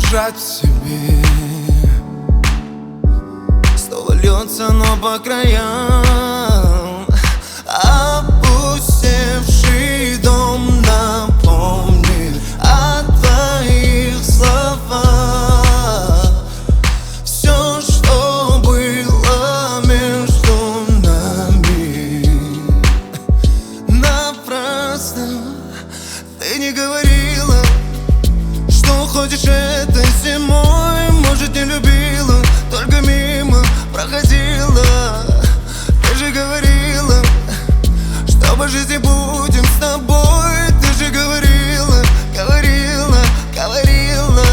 держать в себе. Снова льется, но по краям. Опустевший дом напомнит о твоих словах. Все, что было между нами, напрасно. Ты не говорила, что уходишь этой зимой. Может, не любила, только мимо проходила. Ты же говорила, что по жизни будем с тобой. Ты же говорила, говорила, говорила.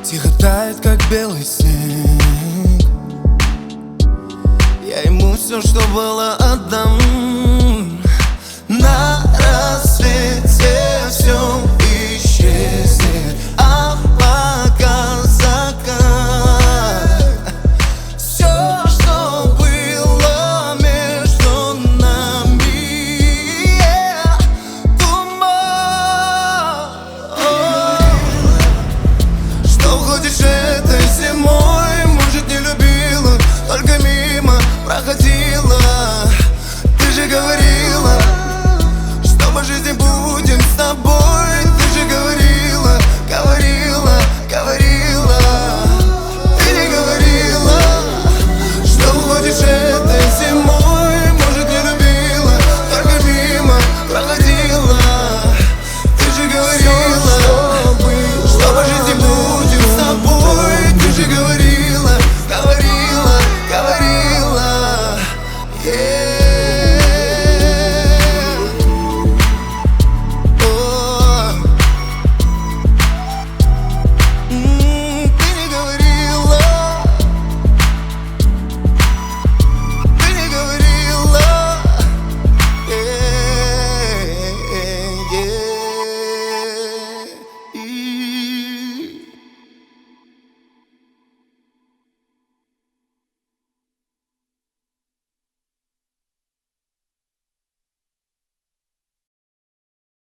Тихо тает, как белый снег. Я ему все, что было, отдам. На рассвете все